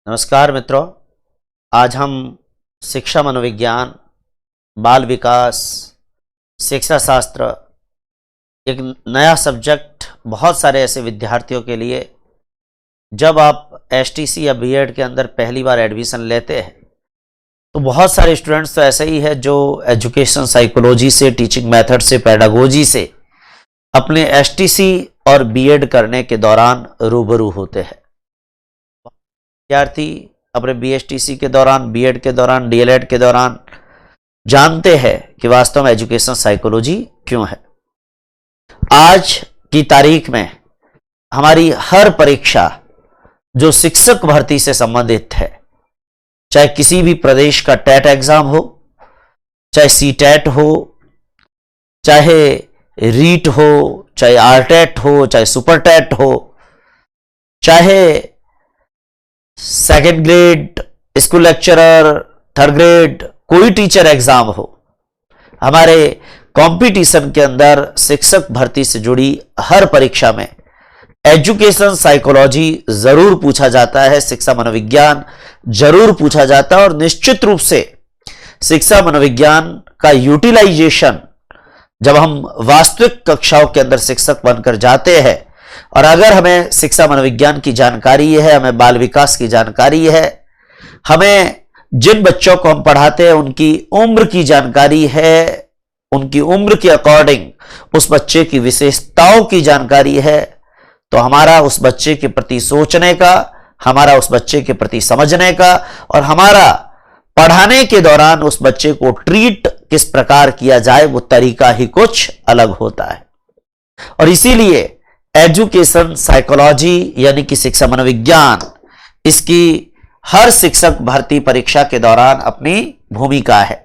नमस्कार मित्रों। आज हम शिक्षा मनोविज्ञान, बाल विकास, शिक्षा शास्त्र, एक नया सब्जेक्ट बहुत सारे ऐसे विद्यार्थियों के लिए, जब आप एसटीसी या बीएड के अंदर पहली बार एडमिशन लेते हैं तो बहुत सारे स्टूडेंट्स तो ऐसे ही है जो एजुकेशन साइकोलॉजी से, टीचिंग मेथड से, पेडागोजी से अपने एसटीसी और बीएड करने के दौरान रूबरू होते हैं। विद्यार्थी अपने बीएसटीसी के दौरान, बीएड के दौरान, डीएलएड के दौरान जानते हैं कि वास्तव में एजुकेशन साइकोलॉजी क्यों है। आज की तारीख में हमारी हर परीक्षा जो शिक्षक भर्ती से संबंधित है, चाहे किसी भी प्रदेश का टेट एग्जाम हो, चाहे सीटेट हो, चाहे रीट हो, चाहे आरटेट हो, चाहे सुपर टेट हो, चाहे second grade school lecturer, third grade कोई टीचर एग्जाम हो, हमारे कंपटीशन के अंदर शिक्षक भर्ती से जुड़ी हर परीक्षा में एजुकेशन साइकोलॉजी जरूर पूछा जाता है, शिक्षा मनोविज्ञान जरूर पूछा जाता है। और निश्चित रूप से शिक्षा मनोविज्ञान का यूटिलाइजेशन जब हम वास्तविक कक्षाओं के अंदर शिक्षक बनकर जाते हैं, और अगर हमें शिक्षा मनोविज्ञान की जानकारी है, हमें बाल विकास की जानकारी है, हमें जिन बच्चों को हम पढ़ाते हैं उनकी उम्र की जानकारी है, उनकी उम्र के अकॉर्डिंग उस बच्चे की विशेषताओं की जानकारी है, तो हमारा उस बच्चे के प्रति सोचने का, हमारा उस बच्चे के प्रति समझने का और हमारा पढ़ाने के दौरान उस बच्चे को ट्रीट किस प्रकार किया जाए, वो तरीका ही कुछ अलग होता है। और इसीलिए एजुकेशन साइकोलॉजी यानी कि शिक्षा मनोविज्ञान, इसकी हर शिक्षक भर्ती परीक्षा के दौरान अपनी भूमिका है।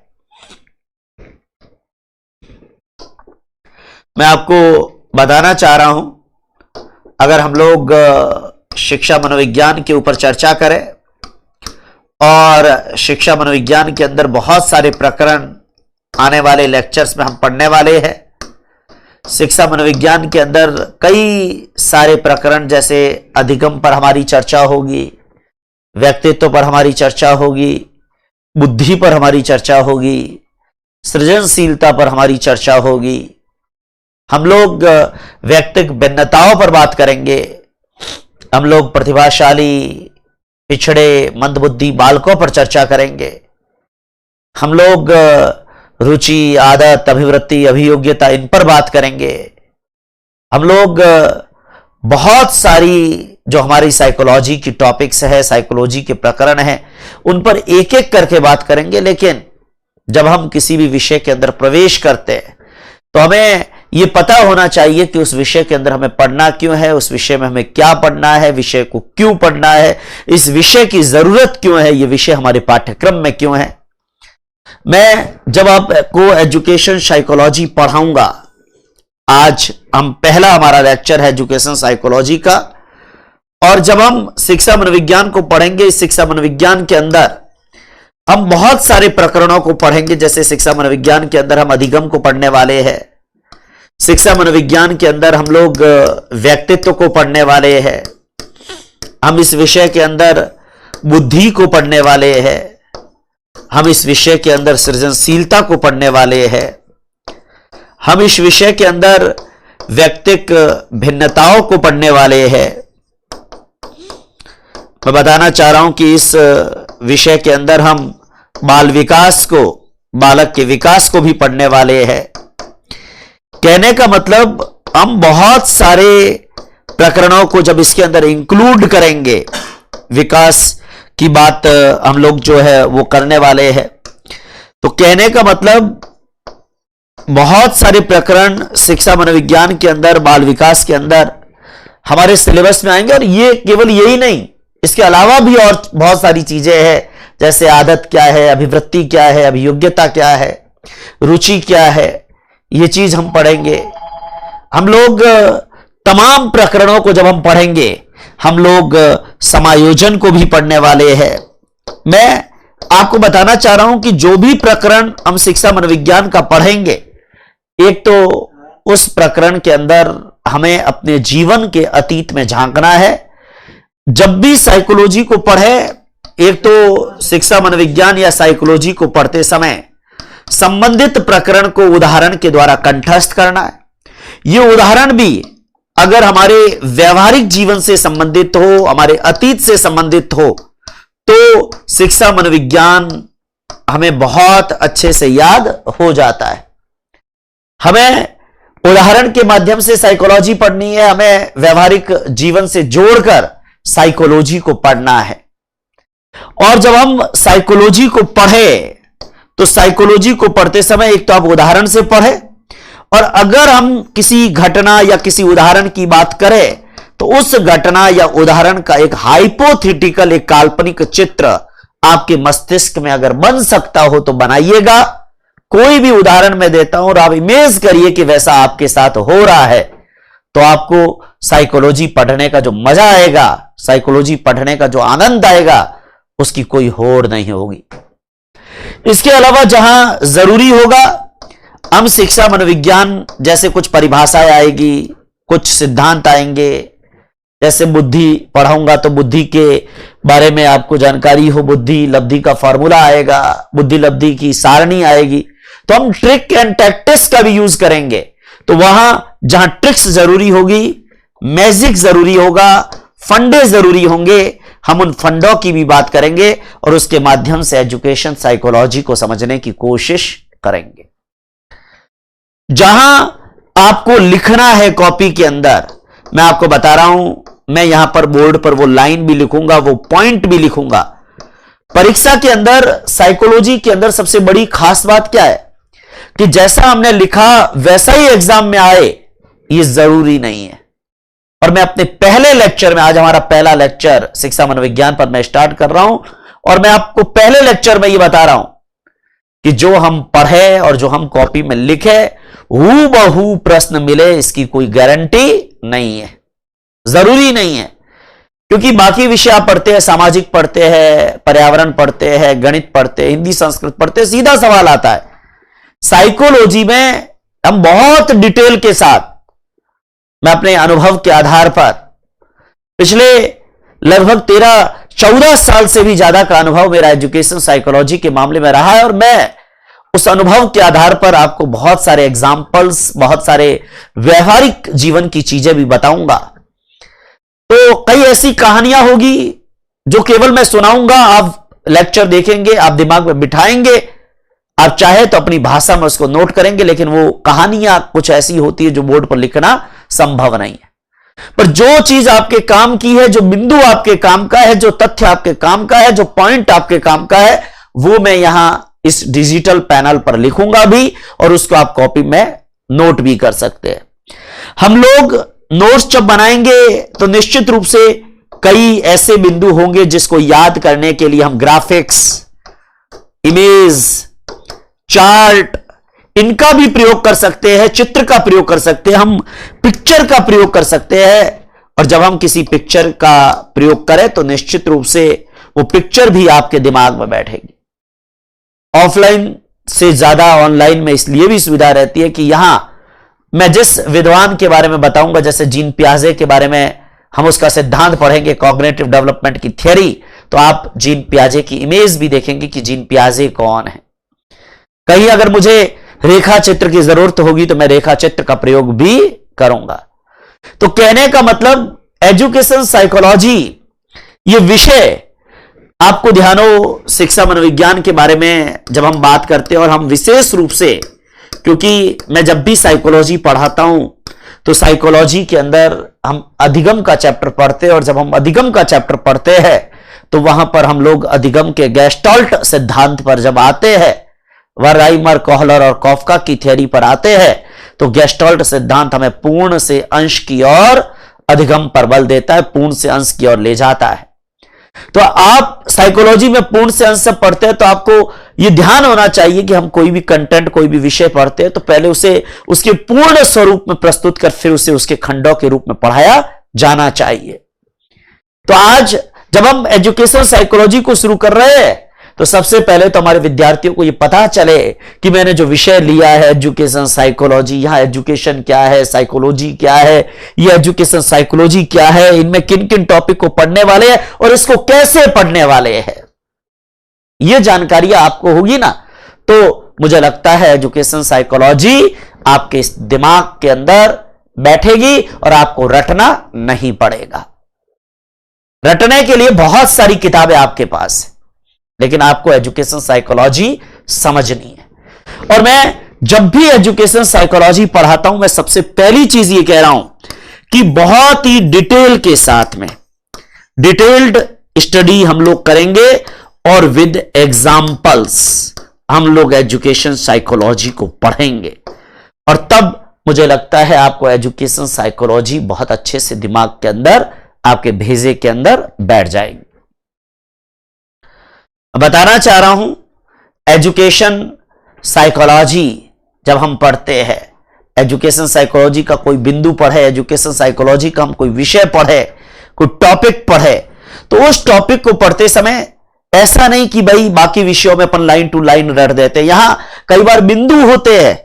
मैं आपको बताना चाह रहा हूं, अगर हम लोग शिक्षा मनोविज्ञान के ऊपर चर्चा करें और शिक्षा मनोविज्ञान के अंदर बहुत सारे प्रकरण आने वाले लेक्चर्स में हम पढ़ने वाले हैं। शिक्षा मनोविज्ञान के अंदर कई सारे प्रकरण, जैसे अधिगम पर हमारी चर्चा होगी, व्यक्तित्व पर हमारी चर्चा होगी, बुद्धि पर हमारी चर्चा होगी, सृजनशीलता पर हमारी चर्चा होगी, हम लोग व्यक्तिगत भिन्नताओं पर बात करेंगे, हम लोग प्रतिभाशाली, पिछड़े, मंदबुद्धि बालकों पर चर्चा करेंगे, हम लोग रुचि, आदत, अभिवृत्ति, अभियोग्यता, इन पर बात करेंगे, हम लोग बहुत सारी जो हमारी साइकोलॉजी की टॉपिक्स है, साइकोलॉजी के प्रकरण हैं, उन पर एक एक करके बात करेंगे। लेकिन जब हम किसी भी विषय के अंदर प्रवेश करते हैं तो हमें यह पता होना चाहिए कि उस विषय के अंदर हमें पढ़ना क्यों है, उस विषय में हमें क्या पढ़ना है, विषय को क्यों पढ़ना है, इस विषय की जरूरत क्यों है, यह विषय हमारे पाठ्यक्रम में क्यों है। मैं जब आपको एजुकेशन साइकोलॉजी पढ़ाऊंगा, आज हम पहला हमारा लेक्चर है एजुकेशन साइकोलॉजी का, और जब हम शिक्षा मनोविज्ञान को पढ़ेंगे, इस शिक्षा मनोविज्ञान के अंदर हम बहुत सारे प्रकरणों को पढ़ेंगे। जैसे शिक्षा मनोविज्ञान के अंदर हम अधिगम को पढ़ने वाले हैं, शिक्षा मनोविज्ञान के अंदर हम लोग व्यक्तित्व को पढ़ने वाले हैं, हम इस विषय के अंदर बुद्धि को पढ़ने वाले हैं, हम इस विषय के अंदर सृजनशीलता को पढ़ने वाले हैं, हम इस विषय के अंदर व्यक्तिगत भिन्नताओं को पढ़ने वाले हैं। मैं बताना चाह रहा हूं कि इस विषय के अंदर हम बाल विकास को, बालक के विकास को भी पढ़ने वाले हैं। कहने का मतलब हम बहुत सारे प्रकरणों को जब इसके अंदर इंक्लूड करेंगे, विकास की बात हम लोग जो है वो करने वाले हैं, तो कहने का मतलब बहुत सारे प्रकरण शिक्षा मनोविज्ञान के अंदर, बाल विकास के अंदर हमारे सिलेबस में आएंगे। और ये केवल यही नहीं, इसके अलावा भी और बहुत सारी चीजें हैं, जैसे आदत क्या है, अभिवृत्ति क्या है, अभियोग्यता क्या है, रुचि क्या है, ये चीज हम पढ़ेंगे। हम लोग तमाम प्रकरणों को जब हम पढ़ेंगे, हम लोग समायोजन को भी पढ़ने वाले हैं। मैं आपको बताना चाह रहा हूं कि जो भी प्रकरण हम शिक्षा मनोविज्ञान का पढ़ेंगे, एक तो उस प्रकरण के अंदर हमें अपने जीवन के अतीत में झांकना है। जब भी साइकोलॉजी को पढ़े एक तो शिक्षा मनोविज्ञान या साइकोलॉजी को पढ़ते समय संबंधित प्रकरण को उदाहरण के द्वारा कंठस्थ करना है। यह उदाहरण भी अगर हमारे व्यवहारिक जीवन से संबंधित हो, हमारे अतीत से संबंधित हो, तो शिक्षा मनोविज्ञान हमें बहुत अच्छे से याद हो जाता है। हमें उदाहरण के माध्यम से साइकोलॉजी पढ़नी है, हमें व्यवहारिक जीवन से जोड़कर साइकोलॉजी को पढ़ना है। और जब हम साइकोलॉजी को पढ़े तो साइकोलॉजी को पढ़ते समय एक तो आप उदाहरण से पढ़े, और अगर हम किसी घटना या किसी उदाहरण की बात करें तो उस घटना या उदाहरण का एक हाइपोथेटिकल, एक काल्पनिक चित्र आपके मस्तिष्क में अगर बन सकता हो तो बनाइएगा। कोई भी उदाहरण मैं देता हूं और आप इमेज करिए कि वैसा आपके साथ हो रहा है, तो आपको साइकोलॉजी पढ़ने का जो मजा आएगा, साइकोलॉजी पढ़ने का जो आनंद आएगा, उसकी कोई होड़ नहीं होगी। इसके अलावा जहां जरूरी होगा, हम शिक्षा मनोविज्ञान जैसे कुछ परिभाषाएं आएगी, कुछ सिद्धांत आएंगे। जैसे बुद्धि पढ़ाऊंगा तो बुद्धि के बारे में आपको जानकारी हो, बुद्धि लब्धि का फॉर्मूला आएगा, बुद्धि लब्धि की सारणी आएगी। तो हम ट्रिक एंड टैक्टिक्स का भी यूज करेंगे। तो वहां जहां ट्रिक्स जरूरी होगी, मैजिक जरूरी होगा, फंडे जरूरी होंगे, हम उन फंडों की भी बात करेंगे और उसके माध्यम से एजुकेशन साइकोलॉजी को समझने की कोशिश करेंगे। जहां आपको लिखना है कॉपी के अंदर, मैं आपको बता रहा हूं, मैं यहां पर बोर्ड पर वो लाइन भी लिखूंगा, वो पॉइंट भी लिखूंगा। परीक्षा के अंदर, साइकोलॉजी के अंदर सबसे बड़ी खास बात क्या है कि जैसा हमने लिखा वैसा ही एग्जाम में आए, ये जरूरी नहीं है। और मैं अपने पहले लेक्चर में, आज हमारा पहला लेक्चर शिक्षा मनोविज्ञान पर मैं स्टार्ट कर रहा हूं, और मैं आपको पहले लेक्चर में ये बता रहा हूं कि जो हम पढ़े और जो हम कॉपी में लिखे हूबहू प्रश्न मिले, इसकी कोई गारंटी नहीं है, जरूरी नहीं है। क्योंकि बाकी विषय आप पढ़ते हैं, सामाजिक पढ़ते हैं, पर्यावरण पढ़ते हैं, गणित पढ़ते हैं, हिंदी संस्कृत पढ़ते हैं, सीधा सवाल आता है। साइकोलॉजी में हम बहुत डिटेल के साथ, मैं अपने अनुभव के आधार पर, पिछले लगभग 13-14 साल से भी ज्यादा का अनुभव मेरा एजुकेशन साइकोलॉजी के मामले में रहा है, और मैं उस अनुभव के आधार पर आपको बहुत सारे एग्जाम्पल्स, बहुत सारे व्यवहारिक जीवन की चीजें भी बताऊंगा। तो कई ऐसी कहानियां होगी जो केवल मैं सुनाऊंगा, आप लेक्चर देखेंगे, आप दिमाग में बिठाएंगे, आप चाहे तो अपनी भाषा में उसको नोट करेंगे, लेकिन वो कहानियां कुछ ऐसी होती है जो बोर्ड पर लिखना संभव नहीं है। पर जो चीज आपके काम की है, जो बिंदु आपके काम का है, जो तथ्य आपके काम का है, जो पॉइंट आपके काम का है, वो मैं यहां इस डिजिटल पैनल पर लिखूंगा भी, और उसको आप कॉपी में नोट भी कर सकते हैं। हम लोग नोट्स जब बनाएंगे तो निश्चित रूप से कई ऐसे बिंदु होंगे जिसको याद करने के लिए हम ग्राफिक्स, इमेज, चार्ट, इनका भी प्रयोग कर सकते हैं, चित्र का प्रयोग कर सकते हैं, हम पिक्चर का प्रयोग कर सकते हैं। और जब हम किसी पिक्चर का प्रयोग करें तो निश्चित रूप से वो पिक्चर भी आपके दिमाग में बैठेगी। ऑफलाइन से ज्यादा ऑनलाइन में इसलिए भी सुविधा रहती है कि यहां मैं जिस विद्वान के बारे में बताऊंगा, जैसे जीन पियाजे के बारे में हम उसका सिद्धांत पढ़ेंगे, कॉग्निटिव डेवलपमेंट की थ्योरी, तो आप जीन पियाजे की इमेज भी देखेंगे कि जीन पियाजे कौन है। कहीं अगर मुझे रेखा चित्र की जरूरत होगी तो मैं रेखा चित्र का प्रयोग भी करूंगा। तो कहने का मतलब, एजुकेशन साइकोलॉजी ये विषय आपको ध्यान हो, शिक्षा मनोविज्ञान के बारे में जब हम बात करते हैं, और हम विशेष रूप से, क्योंकि मैं जब भी साइकोलॉजी पढ़ाता हूं तो साइकोलॉजी के अंदर हम अधिगम का चैप्टर पढ़ते हैं, और जब हम अधिगम का चैप्टर पढ़ते हैं तो वहां पर हम लोग अधिगम के गेस्टाल्ट सिद्धांत पर जब आते हैं, वराइमर, कोहलर और कॉफका की थ्योरी पर आते हैं, तो गेस्टाल्ट सिद्धांत हमें पूर्ण से अंश की ओर अधिगम पर बल देता है, पूर्ण से अंश की ओर ले जाता है। तो आप साइकोलॉजी में पूर्ण से अंश से पढ़ते हैं तो आपको यह ध्यान होना चाहिए कि हम कोई भी कंटेंट, कोई भी विषय पढ़ते हैं तो पहले उसे उसके पूर्ण स्वरूप में प्रस्तुत कर फिर उसे उसके खंडों के रूप में पढ़ाया जाना चाहिए। तो आज जब हम एजुकेशन साइकोलॉजी को शुरू कर रहे हैं तो सबसे पहले तो हमारे विद्यार्थियों को यह पता चले कि मैंने जो विषय लिया है एजुकेशन साइकोलॉजी, यहां एजुकेशन क्या है, साइकोलॉजी क्या है, ये एजुकेशन साइकोलॉजी क्या है, इनमें किन किन टॉपिक को पढ़ने वाले हैं और इसको कैसे पढ़ने वाले हैं। ये जानकारी आपको होगी ना, तो मुझे लगता है एजुकेशन साइकोलॉजी आपके इस दिमाग के अंदर बैठेगी और आपको रटना नहीं पड़ेगा। रटने के लिए बहुत सारी किताबें आपके पास है, लेकिन आपको एजुकेशन साइकोलॉजी समझनी है। और मैं जब भी एजुकेशन साइकोलॉजी पढ़ाता हूं, मैं सबसे पहली चीज ये कह रहा हूं कि बहुत ही डिटेल के साथ में डिटेल्ड स्टडी हम लोग करेंगे और विद एग्जाम्पल्स हम लोग एजुकेशन साइकोलॉजी को पढ़ेंगे, और तब मुझे लगता है आपको एजुकेशन साइकोलॉजी बहुत अच्छे से दिमाग के अंदर, आपके भेजे के अंदर बैठ जाएगी। बताना चाह रहा हूं, एजुकेशन साइकोलॉजी जब हम पढ़ते हैं, एजुकेशन साइकोलॉजी का कोई बिंदु पढ़े, एजुकेशन साइकोलॉजी का हम कोई विषय पढ़े, कोई टॉपिक पढ़े, तो उस टॉपिक को पढ़ते समय ऐसा नहीं कि भाई बाकी विषयों में अपन लाइन टू लाइन रट देते हैं। यहां कई बार बिंदु होते हैं,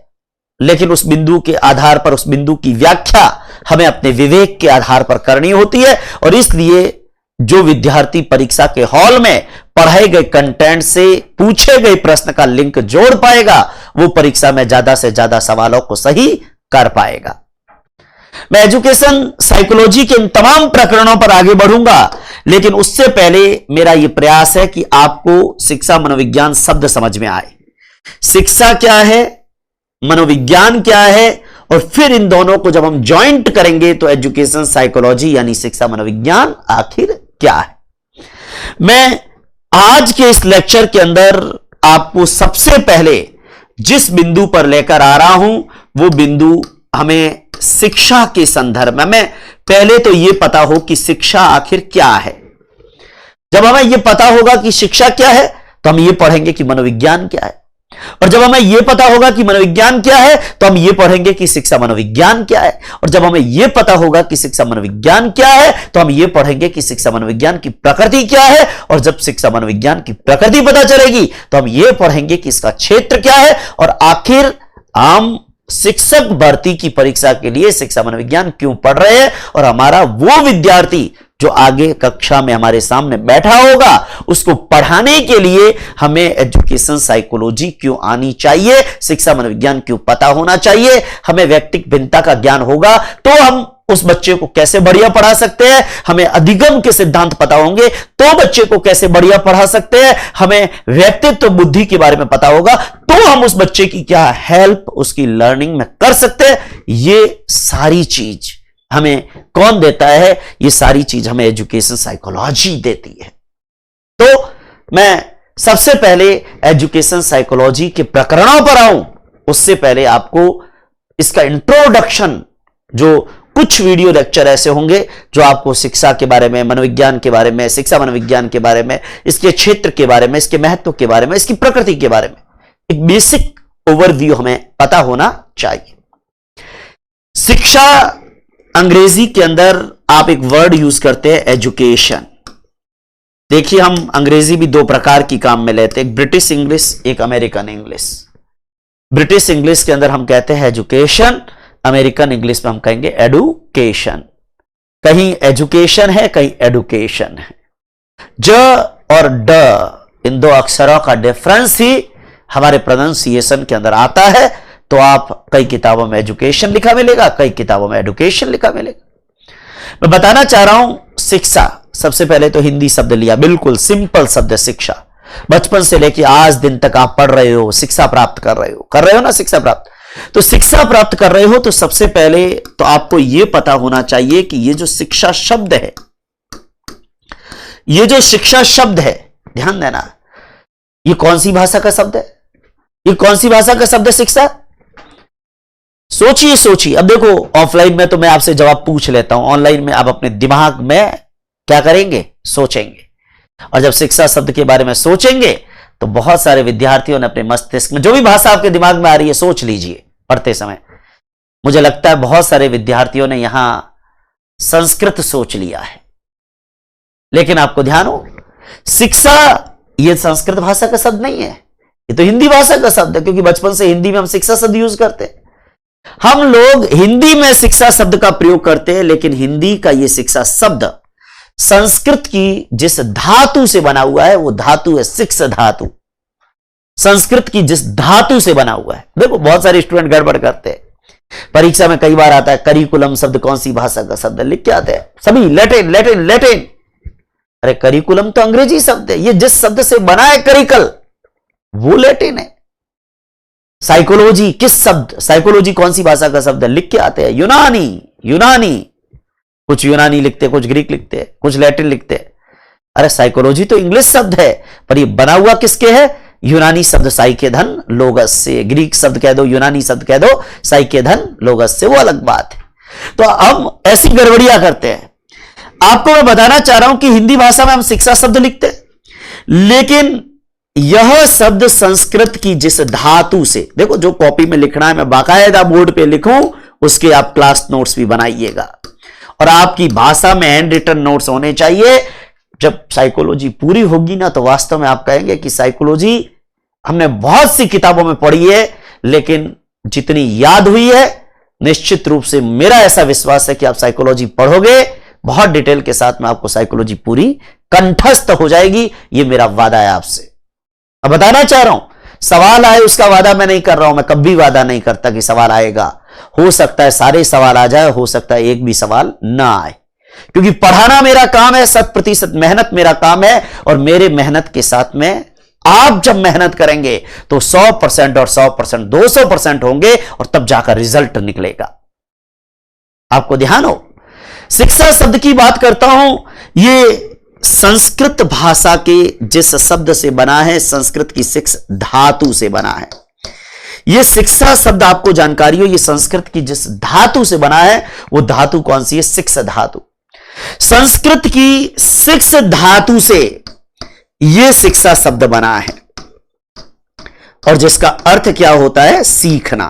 लेकिन उस बिंदु के आधार पर उस बिंदु की व्याख्या हमें अपने विवेक के आधार पर करनी होती है। और इसलिए जो विद्यार्थी परीक्षा के हॉल में पढ़ाए गए कंटेंट से पूछे गए प्रश्न का लिंक जोड़ पाएगा, वो परीक्षा में ज्यादा से ज्यादा सवालों को सही कर पाएगा। मैं एजुकेशन साइकोलॉजी के इन तमाम प्रकरणों पर आगे बढ़ूंगा, लेकिन उससे पहले मेरा यह प्रयास है कि आपको शिक्षा मनोविज्ञान शब्द समझ में आए। शिक्षा क्या है, मनोविज्ञान क्या है, और फिर इन दोनों को जब हम ज्वाइंट करेंगे तो एजुकेशन साइकोलॉजी यानी शिक्षा मनोविज्ञान आखिर क्या है। मैं आज के इस लेक्चर के अंदर आपको सबसे पहले जिस बिंदु पर लेकर आ रहा हूं, वो बिंदु हमें शिक्षा के संदर्भ में, हमें पहले तो यह पता हो कि शिक्षा आखिर क्या है। जब हमें यह पता होगा कि शिक्षा क्या है, तो हम यह पढ़ेंगे कि मनोविज्ञान क्या है, और जब हमें यह पता होगा कि मनोविज्ञान क्या है, तो हम यह पढ़ेंगे कि शिक्षा मनोविज्ञान क्या है, और जब हमें यह पता होगा कि शिक्षा मनोविज्ञान क्या है, तो हम यह पढ़ेंगे कि शिक्षा मनोविज्ञान की प्रकृति क्या है, और जब शिक्षा मनोविज्ञान की प्रकृति पता चलेगी तो हम यह पढ़ेंगे कि इसका क्षेत्र क्या है, और आखिर आम शिक्षक भर्ती की परीक्षा के लिए शिक्षा मनोविज्ञान क्यों पढ़ रहे हैं, और हमारा वो विद्यार्थी जो आगे कक्षा में हमारे सामने बैठा होगा उसको पढ़ाने के लिए हमें एजुकेशन साइकोलॉजी क्यों आनी चाहिए, शिक्षा मनोविज्ञान क्यों पता होना चाहिए। हमें व्यक्तिक भिन्नता का ज्ञान होगा तो हम उस बच्चे को कैसे बढ़िया पढ़ा सकते हैं, हमें अधिगम के सिद्धांत पता होंगे तो बच्चे को कैसे बढ़िया पढ़ा सकते हैं, हमें व्यक्तित्व बुद्धि के बारे में पता होगा तो हम उस बच्चे की क्या हेल्प उसकी लर्निंग में कर सकते हैं। ये सारी चीज हमें कौन देता है, ये सारी चीज हमें एजुकेशन साइकोलॉजी देती है। तो मैं सबसे पहले एजुकेशन साइकोलॉजी के प्रकरणों पर आऊं, उससे पहले आपको इसका इंट्रोडक्शन, जो कुछ वीडियो लेक्चर ऐसे होंगे जो आपको शिक्षा के बारे में, मनोविज्ञान के बारे में, शिक्षा मनोविज्ञान के बारे में, इसके क्षेत्र के बारे में, इसके महत्व के बारे में, इसकी प्रकृति के बारे में एक बेसिक ओवरव्यू हमें पता होना चाहिए। शिक्षा अंग्रेजी के अंदर आप एक वर्ड यूज करते हैं एजुकेशन। देखिए, हम अंग्रेजी भी दो प्रकार की काम में लेते हैं, एक ब्रिटिश इंग्लिश, एक अमेरिकन इंग्लिश। ब्रिटिश इंग्लिश के अंदर हम कहते हैं एजुकेशन, अमेरिकन इंग्लिश में हम कहेंगे एडुकेशन। कहीं एजुकेशन है, कहीं एडुकेशन है। ज और ड इन दो अक्षरों का डिफरेंस ही हमारे प्रोनाउंसिएशन के अंदर आता है। तो आप कई किताबों में एजुकेशन लिखा मिलेगा, कई किताबों में एडुकेशन लिखा मिलेगा। मैं बताना चाह रहा हूं शिक्षा, सबसे पहले तो हिंदी शब्द लिया, बिल्कुल सिंपल शब्द शिक्षा। बचपन से लेकर आज दिन तक आप पढ़ रहे हो, शिक्षा प्राप्त कर रहे हो ना, शिक्षा प्राप्त। तो शिक्षा प्राप्त कर रहे हो तो सबसे पहले तो आपको यह पता होना चाहिए कि ये जो शिक्षा शब्द है, ये जो शिक्षा शब्द है, ध्यान देना, ये कौन सी भाषा का शब्द है, ये कौन सी भाषा का शब्द है शिक्षा? सोचिए। अब देखो, ऑफलाइन में तो मैं आपसे जवाब पूछ लेता हूं, ऑनलाइन में आप अपने दिमाग में क्या करेंगे, सोचेंगे। और जब शिक्षा शब्द के बारे में सोचेंगे तो बहुत सारे विद्यार्थियों ने अपने मस्तिष्क में जो भी भाषा आपके दिमाग में आ रही है सोच लीजिए पढ़ते समय। मुझे लगता है बहुत सारे विद्यार्थियों ने यहां संस्कृत सोच लिया है, लेकिन आपको ध्यान हो, शिक्षा यह संस्कृत भाषा का शब्द नहीं है, ये तो हिंदी भाषा का शब्द है, क्योंकि बचपन से हिंदी में हम शिक्षा शब्द यूज करते हैं। हम लोग हिंदी में शिक्षा शब्द का प्रयोग करते हैं, लेकिन हिंदी का यह शिक्षा शब्द संस्कृत की जिस धातु से बना हुआ है वो धातु है सिक्स धातु। संस्कृत की जिस धातु से बना हुआ है, देखो बहुत सारे स्टूडेंट गड़बड़ करते हैं, परीक्षा में कई बार आता है करिकुलम शब्द कौन सी भाषा का शब्द लिख के आते हैं सभी लैटिन लैटिन लैटिन। अरे करिकुलम तो अंग्रेजी शब्द है, ये जिस शब्द से बना है करिकल वो लैटिन है। साइकोलॉजी किस शब्द, साइकोलॉजी कौन सी भाषा का शब्द है, लिख के आते हैं यूनानी यूनानी, कुछ यूनानी लिखते कुछ ग्रीक लिखते कुछ लैटिन लिखते। अरे साइकोलॉजी तो इंग्लिश शब्द है, पर ये बना हुआ किसके है, यूनानी शब्द साइके धन लोगस से। ग्रीक शब्द कह दो, यूनानी शब्द कह दो, साइके धन लोगस से, वो अलग बात है। तो हम ऐसी गड़बड़ियां करते हैं। आपको मैं बताना चाह रहा हूं कि हिंदी भाषा में हम शिक्षा शब्द लिखते हैं, लेकिन यह शब्द संस्कृत की जिस धातु से, देखो जो कॉपी में लिखना है मैं बाकायदा बोर्ड पे लिखूं, उसके आप क्लास नोट्स भी बनाइएगा और आपकी भाषा में हैंड रिटन नोट्स होने चाहिए। जब साइकोलॉजी पूरी होगी ना तो वास्तव में आप कहेंगे कि साइकोलॉजी हमने बहुत सी किताबों में पढ़ी है, लेकिन जितनी याद हुई है निश्चित रूप से मेरा ऐसा विश्वास है कि आप साइकोलॉजी पढ़ोगे बहुत डिटेल के साथ में, आपको साइकोलॉजी पूरी कंठस्थ हो जाएगी। यह मेरा वादा है आपसे। अब बताना चाह रहा हूं, सवाल आए उसका वादा मैं नहीं कर रहा हूं, मैं कभी वादा नहीं करता कि सवाल आएगा। हो सकता है सारे सवाल आ जाए, हो सकता है एक भी सवाल ना आए, क्योंकि पढ़ाना मेरा काम है, 100% मेहनत मेरा काम है। और मेरे मेहनत के साथ में आप जब मेहनत करेंगे तो 100% और 100% 200% होंगे और तब जाकर रिजल्ट निकलेगा। आपको ध्यान हो, शिक्षा शब्द की बात करता हूं, यह संस्कृत भाषा के जिस शब्द से बना है, संस्कृत की सिक्स धातु से बना है। यह शिक्षा शब्द आपको जानकारी हो, यह संस्कृत की जिस धातु से बना है वो धातु कौन सी है, सिक्स धातु। संस्कृत की सिक्स धातु से यह शिक्षा शब्द बना है और जिसका अर्थ क्या होता है, सीखना।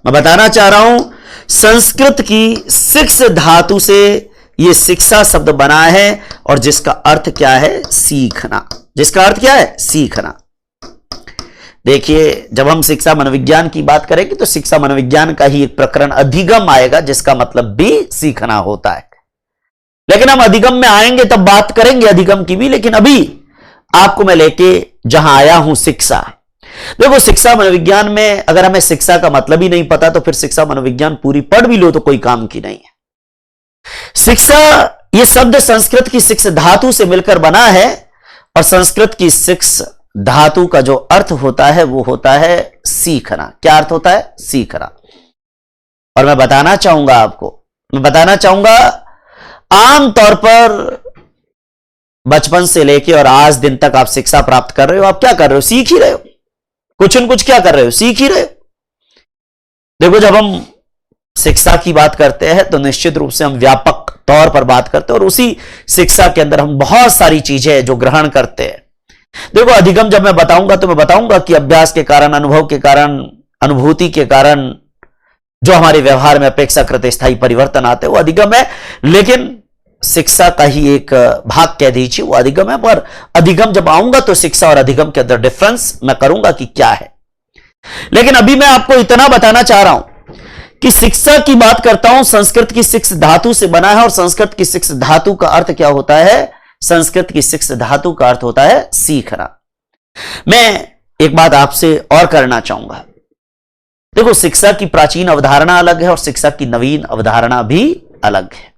मैं बताना चाह रहा हूं, संस्कृत की सिक्स धातु से यह शिक्षा शब्द बना है और जिसका अर्थ क्या है, सीखना। जिसका अर्थ क्या है, सीखना। देखिए जब हम शिक्षा मनोविज्ञान की बात करेंगे तो शिक्षा मनोविज्ञान का ही एक प्रकरण अधिगम आएगा, जिसका मतलब भी सीखना होता है। लेकिन हम अधिगम में आएंगे तब बात करेंगे अधिगम की भी, लेकिन अभी आपको मैं लेके जहां आया हूं शिक्षा। देखो शिक्षा मनोविज्ञान में अगर हमें शिक्षा का मतलब ही नहीं पता तो फिर शिक्षा मनोविज्ञान पूरी पढ़ भी लो तो कोई काम की नहीं है। शिक्षा यह शब्द संस्कृत की सिक्स धातु से मिलकर बना है और संस्कृत की सिक्स धातु का जो अर्थ होता है वो होता है सीखना। क्या अर्थ होता है, सीखना। और मैं बताना चाहूंगा आमतौर पर बचपन से लेके और आज दिन तक आप शिक्षा प्राप्त कर रहे हो, आप क्या कर रहे हो, सीख ही रहे हो, कुछ न कुछ क्या कर रहे हो, सीख ही रहे हो। देखो जब हम शिक्षा की बात करते हैं तो निश्चित रूप से हम व्यापक तौर पर बात करते हैं और उसी शिक्षा के अंदर हम बहुत सारी चीजें जो ग्रहण करते हैं। देखो अधिगम जब मैं बताऊंगा तो मैं बताऊंगा कि अभ्यास के कारण, अनुभव के कारण, अनुभूति के कारण जो हमारे व्यवहार में अपेक्षाकृत स्थायी परिवर्तन आते हैं वो अधिगम है। लेकिन शिक्षा का ही एक भाग कह दीजिए वो अधिगम है। पर अधिगम जब आऊंगा तो शिक्षा और अधिगम के अंदर डिफरेंस मैं करूंगा कि क्या है। लेकिन अभी मैं आपको इतना बताना चाह रहा हूं कि शिक्षा की बात करता हूं, संस्कृत की सिक्स धातु से बना है और संस्कृत की सिक्स धातु का अर्थ क्या होता है, संस्कृत की सिक्स धातु का अर्थ होता है सीखना। मैं एक बात आपसे और करना चाहूंगा। देखो शिक्षा की प्राचीन अवधारणा अलग है और शिक्षा की नवीन अवधारणा भी अलग है।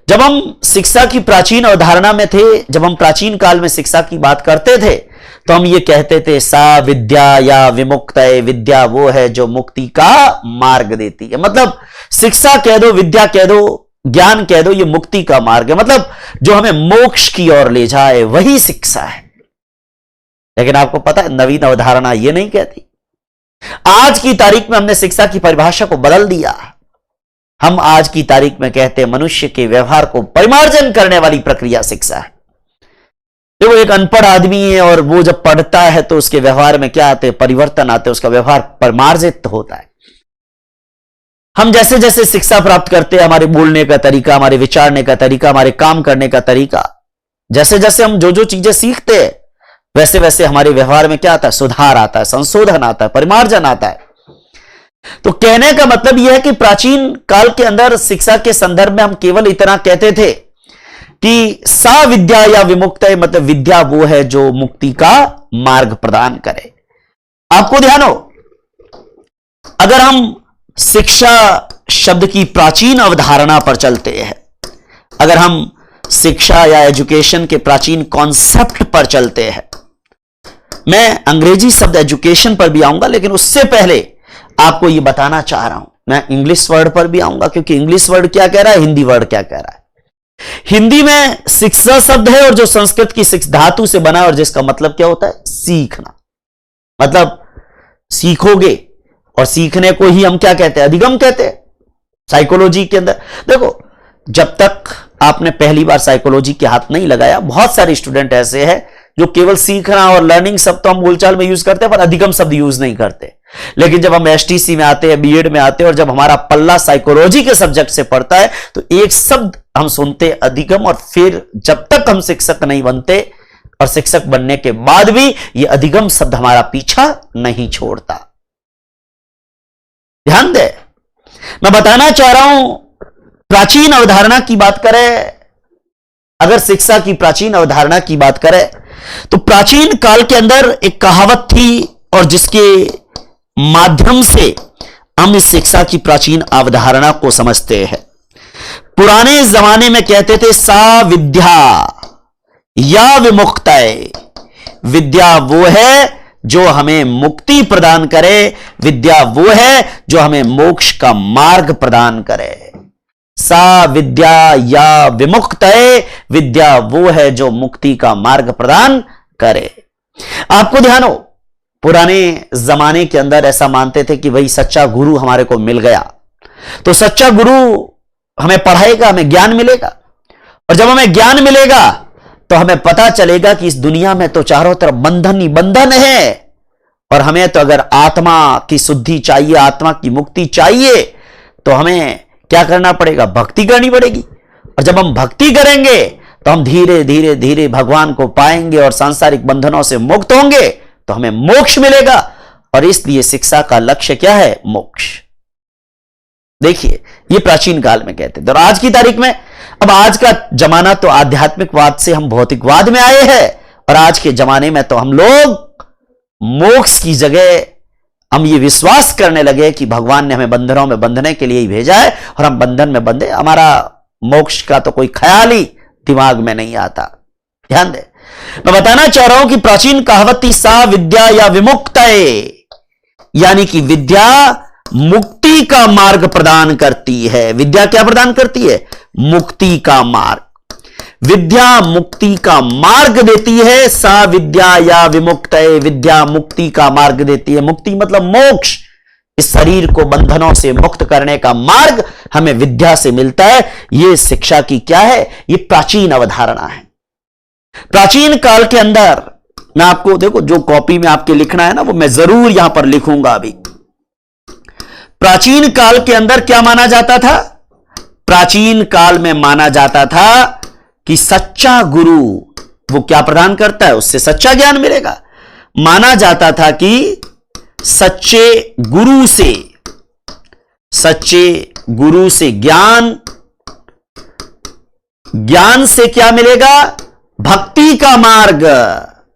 जब हम शिक्षा की प्राचीन अवधारणा में थे, जब हम प्राचीन काल में शिक्षा की बात करते थे तो हम ये कहते थे सा विद्या या विमुक्तये, विद्या वो है जो मुक्ति का मार्ग देती है। मतलब शिक्षा कह दो, विद्या कह दो, ज्ञान कह दो, ये मुक्ति का मार्ग है, मतलब जो हमें मोक्ष की ओर ले जाए वही शिक्षा है। लेकिन आपको पता है नवीन अवधारणा ये नहीं कहती। आज की तारीख में हमने शिक्षा की परिभाषा को बदल दिया। हम आज की तारीख में कहते हैं मनुष्य के व्यवहार को परिमार्जन करने वाली प्रक्रिया शिक्षा है। देखो एक अनपढ़ आदमी है और वो जब पढ़ता है तो उसके व्यवहार में क्या आते हैं, परिवर्तन आते हैं, उसका व्यवहार परिमार्जित होता है। हम जैसे जैसे शिक्षा प्राप्त करते हैं, हमारे बोलने का तरीका, हमारे विचारने का तरीका, हमारे काम करने का तरीका, जैसे जैसे हम जो जो चीजें सीखते हैं वैसे वैसे हमारे व्यवहार में क्या आता है, सुधार आता है, संशोधन आता है, परिमार्जन आता है। तो कहने का मतलब यह है कि प्राचीन काल के अंदर शिक्षा के संदर्भ में हम केवल इतना कहते थे कि सा विद्या या विमुक्त है, मतलब विद्या वो है जो मुक्ति का मार्ग प्रदान करे। आपको ध्यान हो, अगर हम शिक्षा शब्द की प्राचीन अवधारणा पर चलते हैं, अगर हम शिक्षा या एजुकेशन के प्राचीन कॉन्सेप्ट पर चलते हैं, मैं अंग्रेजी शब्द एजुकेशन पर भी आऊंगा, लेकिन उससे पहले आपको यह बताना चाह रहा हूं, मैं इंग्लिश वर्ड पर भी आऊंगा, क्योंकि इंग्लिश वर्ड क्या कह रहा है, हिंदी वर्ड क्या कह रहा है। हिंदी में शिक्षा शब्द है और जो संस्कृत की शिक्ष धातु से बना है, और जिसका मतलब क्या होता है, सीखना। मतलब सीखोगे, और सीखने को ही हम क्या कहते हैं, अधिगम कहते हैं साइकोलॉजी के अंदर। देखो, जब तक आपने पहली बार साइकोलॉजी के हाथ नहीं लगाया, बहुत सारे स्टूडेंट ऐसे हैं जो केवल सीखना और लर्निंग शब्द तो हम बोलचाल में यूज करते हैं, पर अधिगम शब्द यूज नहीं करते। लेकिन जब हम एसटीसी में आते हैं, बीएड में आते हैं, और जब हमारा पल्ला साइकोलॉजी के सब्जेक्ट से पड़ता है, तो एक शब्द हम सुनते अधिगम, और फिर जब तक हम शिक्षक नहीं बनते, और शिक्षक बनने के बाद भी यह अधिगम शब्द हमारा पीछा नहीं छोड़ता। ध्यान दे, मैं बताना चाह रहा हूं, प्राचीन अवधारणा की बात करें, अगर शिक्षा की प्राचीन अवधारणा की बात करें, तो प्राचीन काल के अंदर एक कहावत थी, और जिसके माध्यम से हम इस शिक्षा की प्राचीन अवधारणा को समझते हैं। पुराने जमाने में कहते थे, सा विद्या या विमुक्तये, विद्या वो है जो हमें मुक्ति प्रदान करे, विद्या वो है जो हमें मोक्ष का मार्ग प्रदान करे। सा विद्या या विमुक्तये, विद्या वो है जो मुक्ति का मार्ग प्रदान करे। आपको ध्यान हो, पुराने जमाने के अंदर ऐसा मानते थे कि भाई सच्चा गुरु हमारे को मिल गया, तो सच्चा गुरु हमें पढ़ाएगा, हमें ज्ञान मिलेगा, और जब हमें ज्ञान मिलेगा तो हमें पता चलेगा कि इस दुनिया में तो चारों तरफ बंधन ही बंधन है, और हमें तो अगर आत्मा की शुद्धि चाहिए, आत्मा की मुक्ति चाहिए, तो हमें क्या करना पड़ेगा, भक्ति करनी पड़ेगी। और जब हम भक्ति करेंगे तो हम धीरे धीरे धीरे भगवान को पाएंगे और सांसारिक बंधनों से मुक्त होंगे, तो हमें मोक्ष मिलेगा। और इसलिए शिक्षा का लक्ष्य क्या है, मोक्ष। देखिए, ये प्राचीन काल में कहते थे। और आज की तारीख में, अब आज का जमाना तो आध्यात्मिकवाद से हम भौतिकवाद में आए हैं, और आज के जमाने में तो हम लोग मोक्ष की जगह हम ये विश्वास करने लगे कि भगवान ने हमें बंधनों में बंधने के लिए ही भेजा है, और हम बंधन में बंधे, हमारा मोक्ष का तो कोई ख्याल ही दिमाग में नहीं आता। ध्यान दे, मैं बताना चाह रहा हूं कि प्राचीन कहावत थी, सा विद्या या विमुक्तये, यानी कि विद्या मुक्ति का मार्ग प्रदान करती है। विद्या क्या प्रदान करती है, मुक्ति का मार्ग। विद्या मुक्ति का मार्ग देती है। सा विद्या या विमुक्तये, विद्या मुक्ति का मार्ग देती है। मुक्ति मतलब मोक्ष, इस शरीर को बंधनों से मुक्त करने का मार्ग हमें विद्या से मिलता है। यह शिक्षा की क्या है, यह प्राचीन अवधारणा है। प्राचीन काल के अंदर, मैं आपको देखो, जो कॉपी में आपके लिखना है ना, वो मैं जरूर यहां पर लिखूंगा अभी। प्राचीन काल के अंदर क्या माना जाता था, प्राचीन काल में माना जाता था कि सच्चा गुरु वो क्या प्रदान करता है, उससे सच्चा ज्ञान मिलेगा। माना जाता था कि सच्चे गुरु से ज्ञान, ज्ञान से क्या मिलेगा, भक्ति का मार्ग।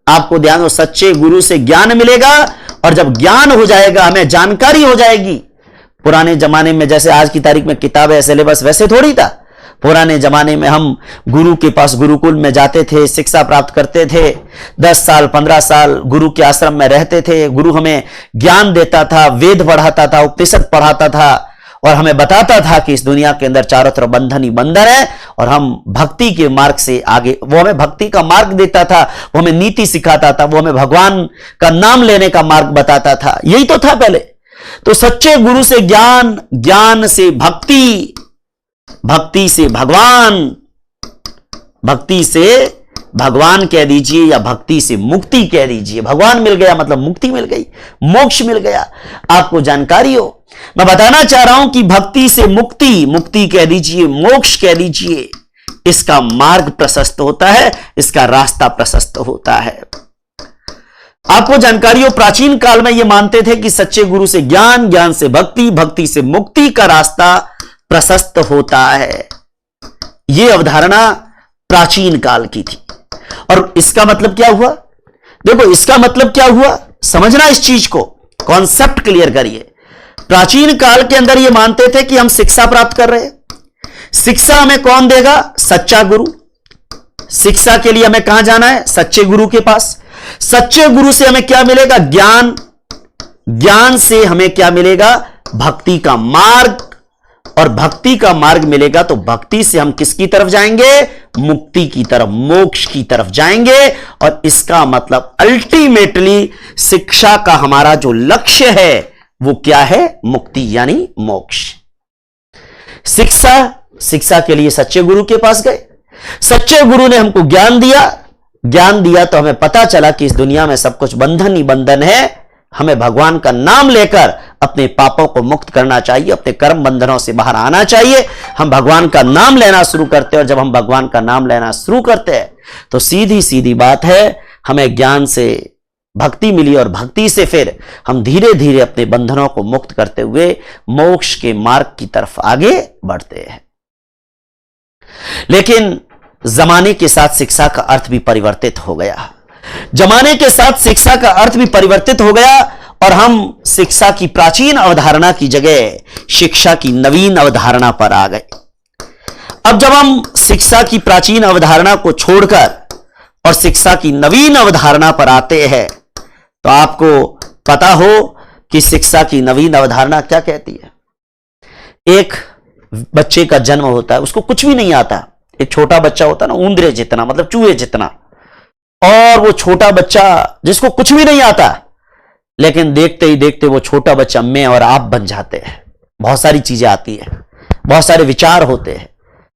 आपको ध्यान हो, सच्चे गुरु से ज्ञान मिलेगा, और जब ज्ञान हो जाएगा, हमें जानकारी हो जाएगी। पुराने जमाने में जैसे आज की तारीख में किताबें सिलेबस वैसे थोड़ी था। पुराने जमाने में हम गुरु के पास गुरुकुल में जाते थे, शिक्षा प्राप्त करते थे, 10 साल 15 साल गुरु के आश्रम में रहते थे। गुरु हमें ज्ञान देता था, वेद पढ़ाता था, उपनिषद पढ़ाता था, और हमें बताता था कि इस दुनिया के अंदर चारों तरफ बंधन ही बंधन है, और हम भक्ति के मार्ग से आगे, वो हमें भक्ति का मार्ग देता था, वो हमें नीति सिखाता था, वो हमें भगवान का नाम लेने का मार्ग बताता था। यही तो था पहले। तो सच्चे गुरु से ज्ञान, ज्ञान से भक्ति, भक्ति से भगवान, भक्ति से भगवान कह दीजिए, या भक्ति से मुक्ति कह दीजिए। भगवान मिल गया मतलब मुक्ति मिल गई, मोक्ष मिल गया। आपको जानकारी हो, मैं बताना चाह रहा हूं कि भक्ति से मुक्ति, मुक्ति कह दीजिए, मोक्ष कह दीजिए, इसका मार्ग प्रशस्त होता है, इसका रास्ता प्रशस्त होता है। आपको जानकारी हो, प्राचीन काल में यह मानते थे कि सच्चे गुरु से ज्ञान, ज्ञान से भक्ति, भक्ति से मुक्ति का रास्ता प्रशस्त होता है। यह अवधारणा प्राचीन काल की थी। और इसका मतलब क्या हुआ? देखो, इसका मतलब क्या हुआ, समझना इस चीज को, कॉन्सेप्ट क्लियर करिए। प्राचीन काल के अंदर ये मानते थे कि हम शिक्षा प्राप्त कर रहे हैं, शिक्षा हमें कौन देगा? सच्चा गुरु। शिक्षा के लिए हमें कहां जाना है? सच्चे गुरु के पास। सच्चे गुरु से हमें क्या मिलेगा? ज्ञान। ज्ञान से हमें क्या मिलेगा? भक्ति का मार्ग। और भक्ति का मार्ग मिलेगा तो भक्ति से हम किसकी तरफ जाएंगे? मुक्ति की तरफ, मोक्ष की तरफ जाएंगे। और इसका मतलब अल्टीमेटली शिक्षा का हमारा जो लक्ष्य है वो क्या है? मुक्ति यानी मोक्ष। शिक्षा के लिए सच्चे गुरु के पास गए, सच्चे गुरु ने हमको ज्ञान दिया। ज्ञान दिया तो हमें पता चला कि इस दुनिया में सब कुछ बंधन ही बंधन है। हमें भगवान का नाम लेकर अपने पापों को मुक्त करना चाहिए, अपने कर्म बंधनों से बाहर आना चाहिए। हम भगवान का नाम लेना शुरू करते हैं, और जब हम भगवान का नाम लेना शुरू करते हैं तो सीधी सीधी बात है, हमें ज्ञान से भक्ति मिली, और भक्ति से फिर हम धीरे धीरे अपने बंधनों को मुक्त करते हुए मोक्ष के मार्ग की तरफ आगे बढ़ते हैं। लेकिन जमाने के साथ शिक्षा का अर्थ भी परिवर्तित हो गया। जमाने के साथ शिक्षा का अर्थ भी परिवर्तित हो गया, और हम शिक्षा की प्राचीन अवधारणा की जगह शिक्षा की नवीन अवधारणा पर आ गए। अब जब हम शिक्षा की प्राचीन अवधारणा को छोड़कर और शिक्षा की नवीन अवधारणा पर आते हैं तो आपको पता हो कि शिक्षा की नवीन अवधारणा क्या कहती है। एक बच्चे का जन्म होता है, उसको कुछ भी नहीं आता। एक छोटा बच्चा होता है ना, ऊंदरे जितना, मतलब चूहे जितना, और वो छोटा बच्चा जिसको कुछ भी नहीं आता, लेकिन देखते ही देखते वो छोटा बच्चा मैं और आप बन जाते हैं। बहुत सारी चीजें आती है, बहुत सारे विचार होते हैं,